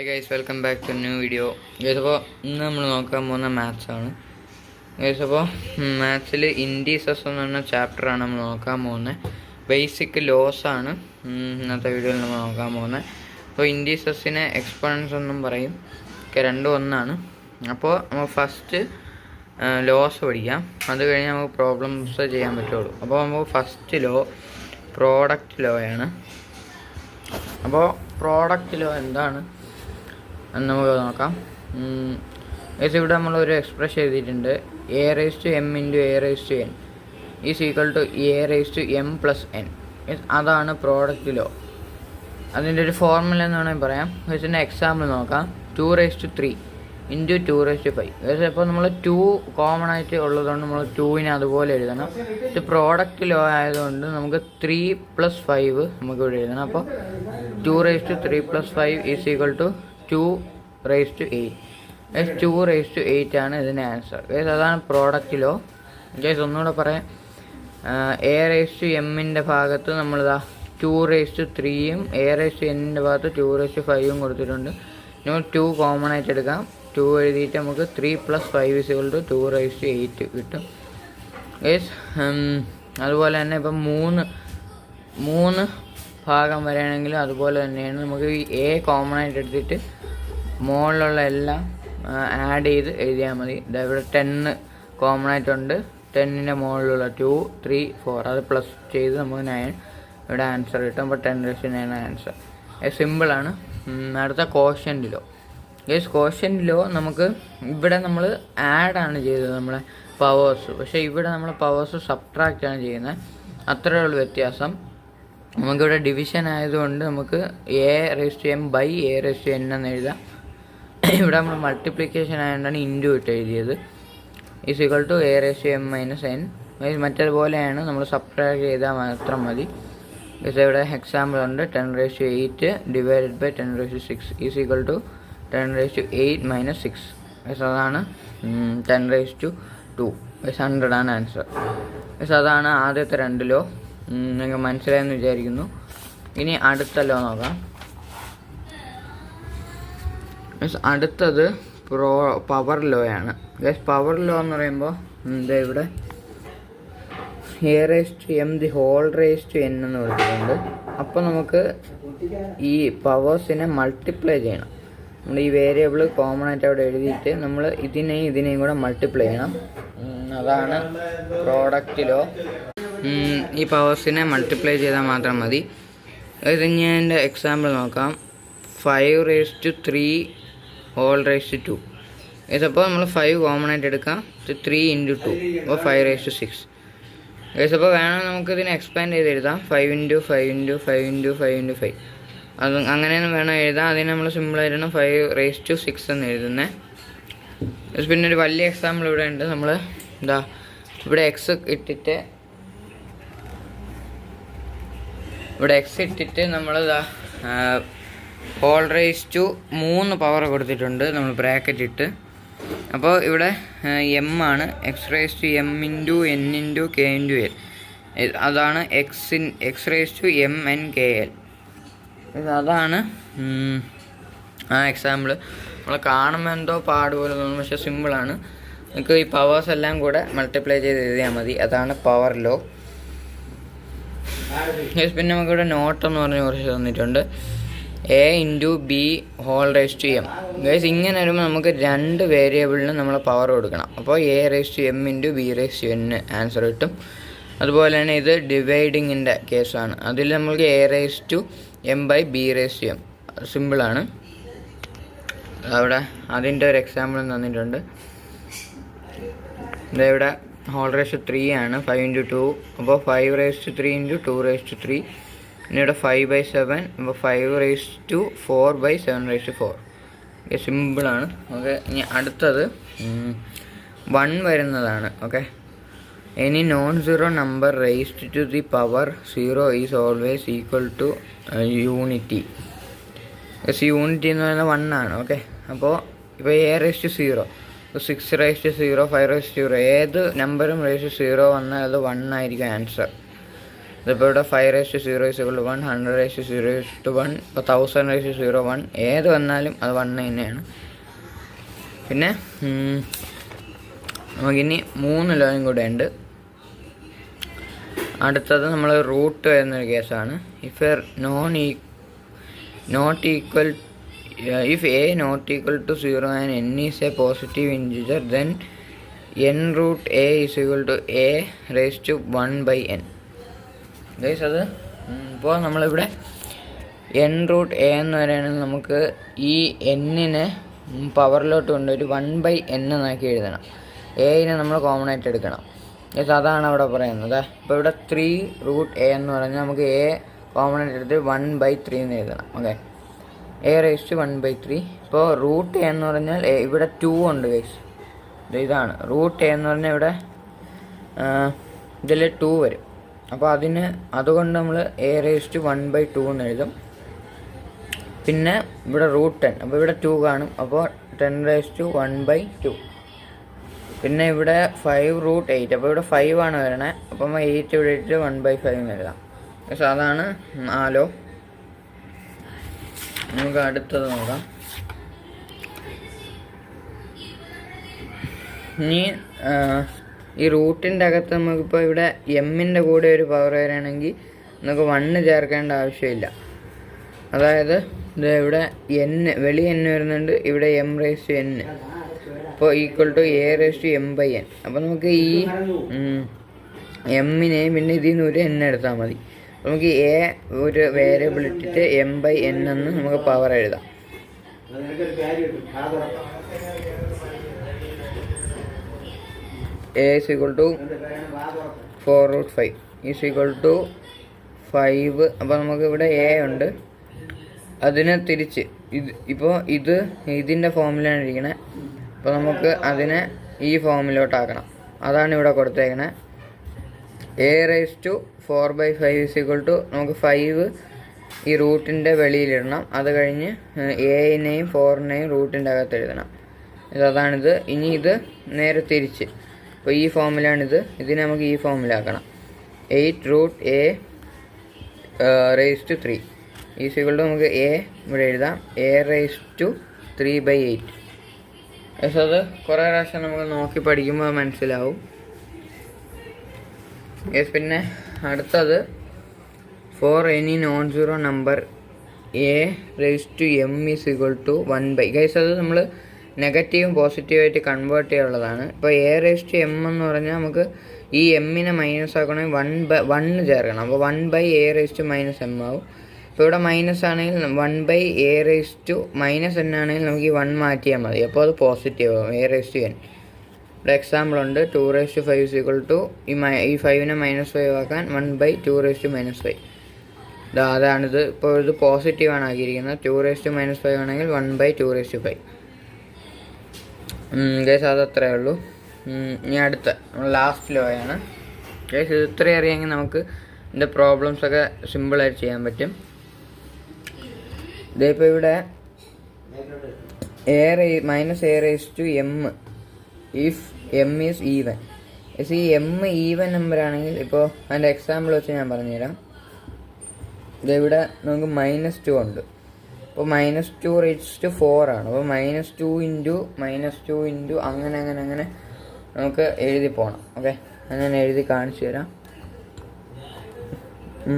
Hi guys, welcome back to new video. Guys, അപ്പോൾ ഇന്ന് നമ്മൾ നോക്കാൻ പോകുന്ന മാത്സാണ്. ഗൈസ്, അപ്പോൾ മാത്സിൽ ഇൻഡീസസ് എന്ന് പറഞ്ഞ ചാപ്റ്ററാണ് നമ്മൾ നോക്കാൻ പോകുന്നത്. ബേസിക് ലോസ് ആണ് ഇന്നത്തെ വീഡിയോയിൽ നമ്മൾ നോക്കാൻ പോകുന്നത്. അപ്പോൾ ഇൻഡീസസിനെ എക്സ്പോണൻസ് എന്നും പറയും, ഒക്കെ രണ്ടും ഒന്നാണ്. അപ്പോൾ നമ്മൾ ഫസ്റ്റ് ലോസ് പഠിക്കാം, അത് കഴിഞ്ഞ് നമുക്ക് പ്രോബ്ലംസ് ചെയ്യാൻ പറ്റുള്ളൂ. അപ്പോൾ നമുക്ക് ഫസ്റ്റ് ലോ പ്രോഡക്റ്റ് ലോ ആണ്. അപ്പോൾ പ്രോഡക്റ്റ് ലോ എന്താണ് എന്ന് നമുക്ക് നോക്കാം. ഇവിടെ നമ്മളൊരു എക്സ്പ്രഷൻ എഴുതിയിട്ടുണ്ട്. A raise to m into a raise to n is equal to a raise to m plus n. അതാണ് പ്രോഡക്റ്റ് ലോ. അതിൻ്റെ ഒരു ഫോർമുല എന്ന് വേണമെങ്കിൽ പറയാം. ഇതിൻ്റെ എക്സാമ്പിൾ നോക്കാം. 2 raise to 3 into 2 raise to 5. ഇപ്പോൾ നമ്മൾ 2 കോമൺ ആയിട്ട് ഉള്ളതുകൊണ്ട് നമ്മൾ 2നെ അതുപോലെ എഴുതണം. ഇത് പ്രോഡക്റ്റ് ലോ ആയതുകൊണ്ട് നമുക്ക് 3 + 5 നമുക്ക് ഇവിടെ എഴുതണം. അപ്പോൾ 2 raise to 3 + 5 is equal to 2 raise to 8. 2 raise to 8 ആണ് ഇതിൻ്റെ ആൻസർ. അതാണ് പ്രോഡക്റ്റ് ലോ. ഒന്നുകൂടെ പറയാം. എ റേസ് ടു എമ്മിൻ്റെ ഭാഗത്ത് നമ്മളിതാ 2 റേസ് ടു 3യും എ റേസ് ടു എന്നിൻ്റെ ഭാഗത്ത് 2 റേസ് ടു 5യും കൊടുത്തിട്ടുണ്ട്. നമ്മൾ 2 കോമൺ ആയിട്ട് എടുക്കാം. 2 എഴുതിയിട്ട് നമുക്ക് 3 + 5 = 2 റേസ് ടു 8 കിട്ടും. അതുപോലെ തന്നെ ഇപ്പം 3 ഭാഗം വരെയാണെങ്കിലും അതുപോലെ തന്നെയാണ്. നമുക്ക് ഈ എ കോമൺ ആയിട്ട് എടുത്തിട്ട് മുകളിലുള്ള എല്ലാം ആഡ് ചെയ്ത് എഴുതിയാൽ മതി. ഇവിടെ 10 കോമൺ ആയിട്ടുണ്ട്. 10ൻ്റെ മുകളിലുള്ള 2, 3, 4 അത് പ്ലസ് ചെയ്ത് നമുക്ക് 9 ഇവിടെ ആൻസർ കിട്ടും. അപ്പോൾ 10 റേസ് ടു 9 ആൻസർ. സിമ്പിളാണ്. അടുത്ത കോഷ്യൻ്റ് ലോ. കോഷ്യൻ്റ് ലോ നമുക്ക് ഇവിടെ നമ്മൾ ആഡാണ് ചെയ്തത് നമ്മളെ പവേഴ്സ്. പക്ഷേ ഇവിടെ നമ്മൾ പവേഴ്സ് സബ്ട്രാക്റ്റ് ആണ് ചെയ്യുന്നത്. അത്രയേ ഉള്ളൂ വ്യത്യാസം. നമുക്കിവിടെ ഡിവിഷൻ ആയതുകൊണ്ട് നമുക്ക് a raise to m by a raise to n എന്ന് എഴുതാം. ഇവിടെ നമ്മൾ മൾട്ടിപ്ലിക്കേഷൻ ആയതുകൊണ്ടാണ് ഇൻറ്റു ഇട്ട് എഴുതിയത്. Is equal to a raise to m minus n. മറ്റേതുപോലെയാണ് നമ്മൾ സബ്ട്രാക്ട് ചെയ്താൽ മാത്രം മതി. ഇവിടെ എക്സാമ്പിൾ ഉണ്ട്. 10 raise to 8 divided by 10 raise to 6 is equal to 10 raise to 8 minus 6. അതാണ് 10 റേസ് ടു 2. 100 ആണ് ആൻസർ. അതാണ് ആദ്യത്തെ 2 ലോ. നിങ്ങൾക്ക് മനസ്സിലായെന്ന് വിചാരിക്കുന്നു. ഇനി അടുത്ത ലോ നോക്കാം. അടുത്തത് പവർ ലോ ആണ്. പവർ ലോ എന്ന് പറയുമ്പോൾ ഇവിടെ a raise to m the whole raise to n എന്ന് കൊടുത്തിട്ടുണ്ട്. അപ്പോൾ നമുക്ക് ഈ പവേഴ്സിനെ മൾട്ടിപ്ലൈ ചെയ്യണം. നമ്മൾ ഈ വേരിയബിൾ കോമൺ ആയിട്ട് അവിടെ എഴുതിയിട്ട് നമ്മൾ ഇതിനെയും കൂടെ മൾട്ടിപ്ലൈ ചെയ്യണം. അതാണ് പ്രോഡക്റ്റ് ലോ. ഈ പവേഴ്സിനെ മൾട്ടിപ്ലൈ ചെയ്താൽ മാത്രം മതി. ഇത് ഞാൻ എൻ്റെ എക്സാമ്പിൾ നോക്കാം. 5 raise to 3 whole raise to 2. അപ്പോൾ നമ്മൾ 5 കോമൺ ആയിട്ട് എടുക്കാം. 3 × 2 അപ്പോൾ 5 റേസ് ടു 6. അപ്പോൾ വേണം നമുക്കിതിനെ എക്സ്പാൻഡ് ചെയ്ത് എഴുതാം. 5 × 5 × 5 × 5 × 5 അത് അങ്ങനെയൊന്നും വേണം എഴുതാം. അതിന് നമ്മൾ സിമ്പിളായിട്ടാണ് 5 റേസ് ടു 6 എന്ന് എഴുതുന്നത്. പിന്നെ ഒരു വലിയ എക്സാമ്പിൾ ഇവിടെ ഉണ്ട്. നമ്മൾ ഇവിടെ എക്സ് ഇട്ടിട്ട് നമ്മൾ ഹോൾ റേസ് ടു 3 പവർ കൊടുത്തിട്ടുണ്ട് നമ്മൾ ബ്രാക്കറ്റ് ഇട്ട്. അപ്പോൾ ഇവിടെ എം ആണ്. X raise to m into n into k into l. അതാണ് x raise to m n k l. അതാണ് ആ എക്സാമ്പിൾ. നമ്മൾ കാണുമ്പോൾ എന്തോ പാടുപോലെ തോന്നും, പക്ഷേ സിമ്പിളാണ്. നമുക്ക് ഈ പവേഴ്സ് എല്ലാം കൂടെ മൾട്ടിപ്ലൈ ചെയ്ത് എഴുതിയാൽ മതി. അതാണ് പവർ ലോ. പിന്നെ നമുക്കിവിടെ നോട്ട് എന്ന് പറഞ്ഞ കുറച്ച് തന്നിട്ടുണ്ട്. A into b whole raise to m. ഇങ്ങനെ വരുമ്പോൾ നമുക്ക് 2 വേരിയബിളിന് നമ്മൾ പവർ കൊടുക്കണം. അപ്പോൾ a raise to m into b raise to n answer കിട്ടും. അതുപോലെ തന്നെ ഇത് ഡിവൈഡിങ്ങിൻ്റെ കേസാണ്. അതിൽ നമുക്ക് a raise to m by b raise to m. സിമ്പിളാണ്. അവിടെ അതിൻ്റെ ഒരു എക്സാമ്പിൾ തന്നിട്ടുണ്ട്. ഇവിടെ ഹോൾ റേസ് ടു 3 ആണ്. 5 × 2 അപ്പോൾ 5 റേസ് ടു 3 × 2 റേസ് ടു 3. പിന്നെ ഇവിടെ 5/7 അപ്പോൾ 5 റേസ് ടു 4/7 റേസ് ടു 4. സിമ്പിളാണ്. ഓക്കെ, ഇനി അടുത്തത് 1 വരുന്നതാണ്. Okay, any non zero number raised to the power 0 is always equal to unity. Unity എന്ന് പറയുന്നത് 1 ആണ്. ഓക്കെ, അപ്പോൾ ഇപ്പോൾ a raise to 0, 6 raise to 0, 5 raise to 0 ഏത് നമ്പറും റേസ് ടു 0 വന്നാൽ അത് 1 ആയിരിക്കും ആൻസർ. ഇതിപ്പോൾ ഇവിടെ 5⁻0 = 1, 100⁻0 = 1, ഇപ്പോൾ 1000⁻0 1, ഏത് വന്നാലും അത് 1 തന്നെയാണ്. പിന്നെ നമുക്കിനി 3 ലോയും കൂടെ ഉണ്ട്. അടുത്തത് നമ്മൾ റൂട്ട് വരുന്നൊരു കേസാണ്. If A not equal if a not equal to 0 and n is a positive integer, then n root a is equal to a raised to 1/n. Guys അത് ഇപ്പോൾ നമ്മളിവിടെ n root a എന്ന് പറയുകയാണെങ്കിൽ നമുക്ക് ഈ എന്നിനെ പവറിലോട്ട് കൊണ്ട് ഒരു 1/n എന്നാക്കി എഴുതണം. എനെ നമ്മൾ കോമൺ ആയിട്ട് എടുക്കണം. ഗൈസ് അതാണ് അവിടെ പറയുന്നത്. ഇപ്പോൾ ഇവിടെ 3 root a എന്ന് പറഞ്ഞാൽ നമുക്ക് a കോമൺ ആയിട്ട് എടുത്ത് 1/3 എന്ന് എഴുതണം. Okay, a raised to 1/3. ഇപ്പോൾ റൂട്ട് എ എന്ന് പറഞ്ഞാൽ ഇവിടെ 2 ഉണ്ട് ഗൈസ്. ഇതാണ് റൂട്ട് എ എന്ന് പറഞ്ഞാൽ ഇവിടെ ഇതിൽ 2 വരും. അപ്പോൾ അതുകൊണ്ട് നമ്മൾ a raised to 1/2 എന്ന് എഴുതും. പിന്നെ ഇവിടെ റൂട്ട് 10, അപ്പോൾ ഇവിടെ 2 കാണും, അപ്പോൾ 10 raised to 1/2. പിന്നെ ഇവിടെ 5 root 8, അപ്പോൾ ഇവിടെ 5 ആണ് വരണേ, അപ്പം 8 ഇവിടെ ഇട്ട് 1/5 എന്ന് എഴുതാം. പക്ഷെ അതാണ് 4. നമുക്ക് അടുത്തത് നോക്കാം. ഇനി ഈ റൂട്ടിൻ്റെ അകത്ത് നമുക്കിപ്പോൾ ഇവിടെ എമ്മിൻ്റെ കൂടെ ഒരു പവർ വരികയാണെങ്കിൽ നമുക്ക് 1 ചേർക്കേണ്ട ആവശ്യമില്ല. അതായത് ഇത് ഇവിടെ വെളി n വരുന്നുണ്ട്, ഇവിടെ m raised to n, അപ്പോൾ equal to a raised to m/n. അപ്പോൾ നമുക്ക് ഈ എമ്മിനെ പിന്നെ ഇതിൽ നിന്ന് ഒരു n എടുത്താൽ മതി. നമുക്ക് a ഒരു വേരിയബിൾ ഇട്ടിട്ട് m/n എന്ന് നമുക്ക് പവർ എഴുതാം. a is equal to 4√5 is equal to 5. അപ്പോൾ നമുക്ക് ഇവിടെ a ഉണ്ട്, അതിനെ തിരിച്ച് ഇപ്പോൾ ഇതിൻ്റെ ഫോമിലാണ് ഇരിക്കണേ. അപ്പോൾ നമുക്ക് അതിനെ ഈ ഫോമിലോട്ടാക്കണം. അതാണ് ഇവിടെ കൊടുത്തേക്കണേ. a raised to 4/5 is equal to നമുക്ക് 5 ഈ റൂട്ടിൻ്റെ വെളിയിലിടണം. അത് കഴിഞ്ഞ് എനെയും 4നെയും റൂട്ടിൻ്റെ അകത്ത് എഴുതണം. അതാണിത്. ഇനി ഇത് നേരെ തിരിച്ച് ഇപ്പോൾ ഈ ഫോമിലാണിത്, ഇതിനെ നമുക്ക് ഈ ഫോമിലാക്കണം. 8√a raised to 3 is equal to നമുക്ക് a ഇവിടെ എഴുതാം, a raised to 3/8. പക്ഷെ അത് കുറേ പ്രാവശ്യം നമുക്ക് നോക്കി പഠിക്കുമ്പോൾ മനസ്സിലാവും. പിന്നെ അടുത്തത് for any non zero number a raised to m is equal to 1/. Guys അത് നമ്മൾ നെഗറ്റീവും പോസിറ്റീവായിട്ട് കൺവേർട്ട് ചെയ്യാനുള്ളതാണ്. ഇപ്പോൾ a raised to m എന്ന് പറഞ്ഞാൽ നമുക്ക് ഈ എമ്മിനെ മൈനസ് ആക്കണമെങ്കിൽ 1 ചേർക്കണം. അപ്പോൾ 1/a raised to -m ആവും. ഇപ്പോൾ ഇവിടെ മൈനസ് ആണെങ്കിൽ 1/a raised to -n ആണെങ്കിൽ നമുക്ക് ഈ 1 മാറ്റിയാൽ മതി, അപ്പോൾ അത് പോസിറ്റീവ് ആവും, a raised to n. ഇവിടെ എക്സാമ്പിൾ ഉണ്ട്. 2/5 is equal to ഈ 5നെ -5 ആക്കാൻ 1/2 raised to -5. അതാണിത്. ഇപ്പോൾ ഇത് പോസിറ്റീവാണ് ആക്കിയിരിക്കുന്നത്. 2 raised to -5 ആണെങ്കിൽ 1/2 raised to 5. ഗൈസ് അത് അത്രയേ ഉള്ളൂ. ഇനി അടുത്ത ലാസ്റ്റ് ലോ ആണ് ഗൈസ്. ഇത് ഇത്രയും അറിയാമെങ്കിൽ നമുക്ക് ഇതിൻ്റെ പ്രോബ്ലംസൊക്കെ സിമ്പിളായിട്ട് ചെയ്യാൻ പറ്റും. ഇതിപ്പോൾ ഇവിടെ a raised to m if m is even. ഈ m ഈവൻ നമ്പർ ആണെങ്കിൽ ഇപ്പോൾ അതിൻ്റെ എക്സാമ്പിൾ വെച്ച് ഞാൻ പറഞ്ഞുതരാം. ഇതിവിടെ നമുക്ക് -2 ഉണ്ട്. അപ്പോൾ -2 raised to 4 ആണ്. അപ്പോൾ -2 ഇൻറ്റു അങ്ങനെ നമുക്ക് എഴുതി പോകണം. ഓക്കെ, അങ്ങനെ എഴുതി കാണിച്ചു തരാം.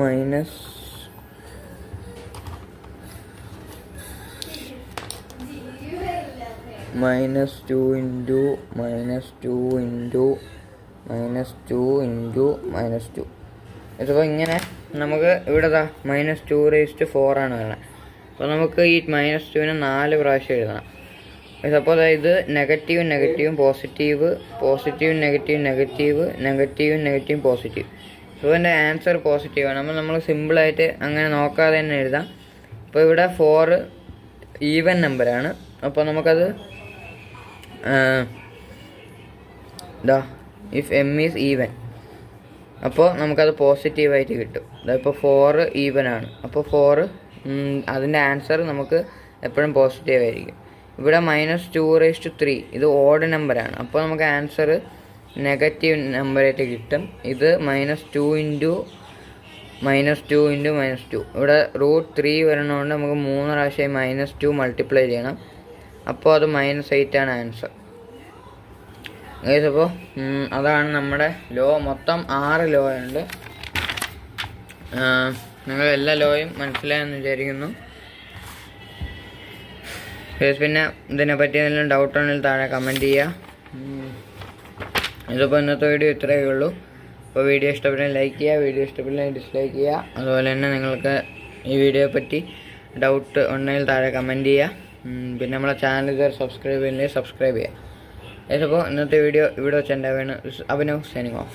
-2 ഇൻറ്റു -2. ഇതിപ്പോൾ ഇങ്ങനെ നമുക്ക് ഇവിടെ -2 raised to 4 ആണ് വേണം. അപ്പോൾ നമുക്ക് ഈ -2നെ 4 പ്രാവശ്യം എഴുതണം. അപ്പോൾ അതായത് നെഗറ്റീവും പോസിറ്റീവ് നെഗറ്റീവ് പോസിറ്റീവ്. അപ്പോൾ എൻ്റെ ആൻസർ പോസിറ്റീവാണ്. അപ്പോൾ നമ്മൾ സിമ്പിളായിട്ട് അങ്ങനെ നോക്കാതെ തന്നെ എഴുതാം. അപ്പോൾ ഇവിടെ 4 ഈവൻ നമ്പറാണ്. അപ്പോൾ നമുക്കത് ഇഫ് m ഈസ് ഈവൻ, അപ്പോൾ നമുക്കത് പോസിറ്റീവായിട്ട് കിട്ടും. ഇപ്പോൾ 4 ഈവൻ ആണ്. അപ്പോൾ 4 അതിൻ്റെ ആൻസർ നമുക്ക് എപ്പോഴും പോസിറ്റീവ് ആയിരിക്കും. ഇവിടെ -2 raised to 3 ഇത് ഓഡ് നമ്പറാണ്. അപ്പോൾ നമുക്ക് ആൻസർ നെഗറ്റീവ് നമ്പറായിട്ട് കിട്ടും. ഇത് -2 ഇൻറ്റു -2 × -2. ഇവിടെ √3 വരണോണ്ട് നമുക്ക് 3 പ്രാവശ്യം -2 മൾട്ടിപ്ലൈ ചെയ്യണം. അപ്പോൾ അത് -8 ആണ് ആൻസർ. ഗൈസ് അപ്പോൾ അതാണ് നമ്മുടെ ലോ. മൊത്തം 6 ലോ ഉണ്ട്. നിങ്ങൾ എല്ലാ ലോയും മനസ്സിലായെന്ന് വിചാരിക്കുന്നു. പിന്നെ ഇതിനെപ്പറ്റി എന്തെങ്കിലും ഡൗട്ട് ഉണ്ടെങ്കിൽ താഴെ കമൻറ്റ് ചെയ്യുക. ഇതിപ്പോൾ ഇന്നത്തെ വീഡിയോ ഇത്രയേ ഉള്ളൂ. അപ്പോൾ വീഡിയോ ഇഷ്ടപ്പെട്ടാൽ ലൈക്ക് ചെയ്യുക, വീഡിയോ ഇഷ്ടപ്പെട്ടാൽ ഡിസ്ലൈക്ക് ചെയ്യുക. അതുപോലെ തന്നെ നിങ്ങൾക്ക് ഈ വീഡിയോയെ പറ്റി ഡൗട്ട് ഉണ്ടെങ്കിൽ താഴെ കമൻറ്റ് ചെയ്യുക. പിന്നെ നമ്മളെ ചാനൽ ഇതുവരെ സബ്സ്ക്രൈബ് ചെയ്യുന്നില്ലെങ്കിൽ സബ്സ്ക്രൈബ് ചെയ്യുക. അപ്പോൾ ഇന്നത്തെ വീഡിയോ ഇവിടെ വെച്ച് എൻ്റെ അഭിനവ് സൈനിങ് ഓഫ്.